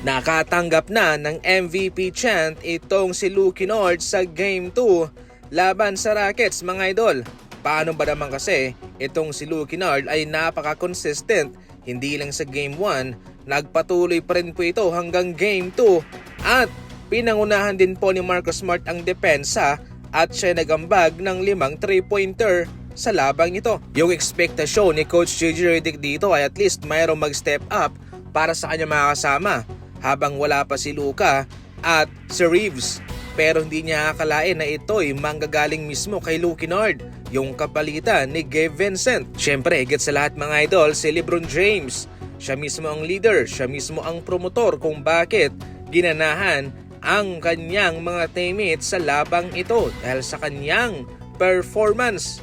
Nakatanggap na ng MVP chant itong si Luke Kennard sa Game 2 laban sa Rockets, mga idol. Paano ba naman kasi itong si Luke Kennard ay napaka-consistent, hindi lang sa Game 1, nagpatuloy pa rin po ito hanggang Game 2 at pinangunahan din po ni Marcus Smart ang depensa at siya nagambag ng 5 3-pointer sa labang ito. Yung ekspektasyon ni Coach J.J. Redick dito ay at least mayroong mag-step up para sa kanya mga kasama habang wala pa si Luka at si Reeves. Pero hindi niya akalain na ito'y manggagaling mismo kay Luke Kennard, yung kapalitan ni Gabe Vincent. Siyempre, higit sa lahat mga idol, si LeBron James. Siya mismo ang leader, siya mismo ang promotor kung bakit ginanahan ang kanyang mga teammates sa labang ito dahil sa kanyang performance.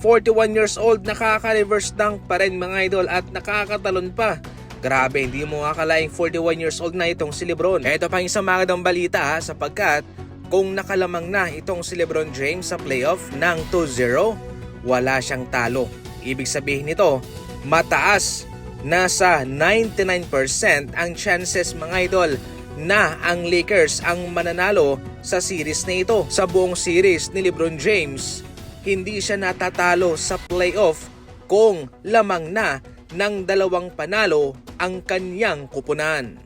41 years old, nakaka-reverse dunk pa rin mga idol at nakakatalon pa. Grabe, hindi mo akalaing 41 years old na itong si LeBron. Ito pa isang magandang balita sapagkat kung nakalamang na itong si LeBron James sa playoff ng 2-0, wala siyang talo. Ibig sabihin nito, mataas, nasa 99% ang chances mga idol na ang Lakers ang mananalo sa series na ito. Sa buong series ni LeBron James, hindi siya natatalo sa playoff kung lamang na ng 2 panalo ang kanyang kupunan.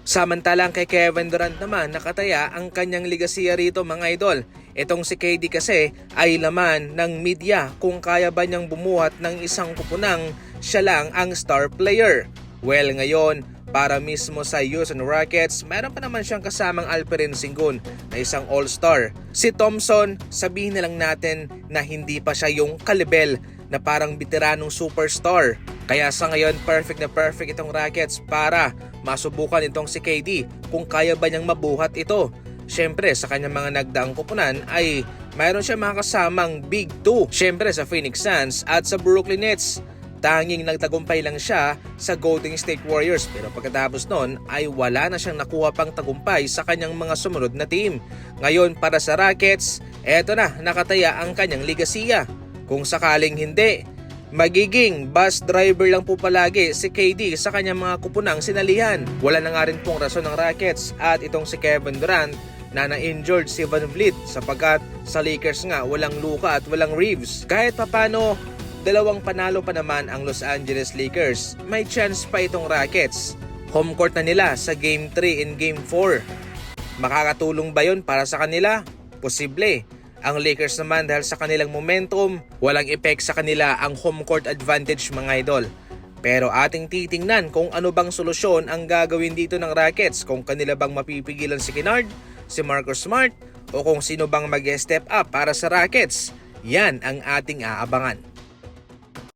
Samantalang kay Kevin Durant naman nakataya ang kanyang ligasiya rito mga idol. Itong si KD kasi ay laman ng media kung kaya ba niyang bumuhat ng isang kupunang siya lang ang star player. Well ngayon, para mismo sa Houston Rockets, meron pa naman siyang kasamang Alperen Sengun na isang all-star. Si Thompson, sabihin na lang natin na hindi pa siya yung kalibel na parang veteranong superstar. Kaya sa ngayon, perfect na perfect itong Rockets para masubukan itong si KD kung kaya ba niyang mabuhat ito. Siyempre, sa kanyang mga nagdaang kupunan ay mayroon siya mga kasamang Big 2. Siyempre sa Phoenix Suns at sa Brooklyn Nets. Tanging nagtagumpay lang siya sa Golden State Warriors pero pagkatapos nun ay wala na siyang nakuha pang tagumpay sa kanyang mga sumunod na team. Ngayon para sa Rockets, eto na nakataya ang kanyang ligasiya. Kung sakaling hindi, magiging bus driver lang po palagi si KD sa kanyang mga kupunang sinalihan. Wala na nga rin pong rason ng Rockets at itong si Kevin Durant na na-injured si VanVleet sapagkat sa Lakers nga walang Luka at walang Reeves. Kahit papano, 2 panalo pa naman ang Los Angeles Lakers. May chance pa itong Rockets. Home court na nila sa Game 3 and Game 4. Makakatulong ba yun para sa kanila? Posible. Ang Lakers naman dahil sa kanilang momentum, walang effect sa kanila ang home court advantage mga idol. Pero ating titingnan kung ano bang solusyon ang gagawin dito ng Rockets, kung kanila bang mapipigilan si Kennard, si Marcus Smart, o kung sino bang mag-step up para sa Rockets. Yan ang ating aabangan.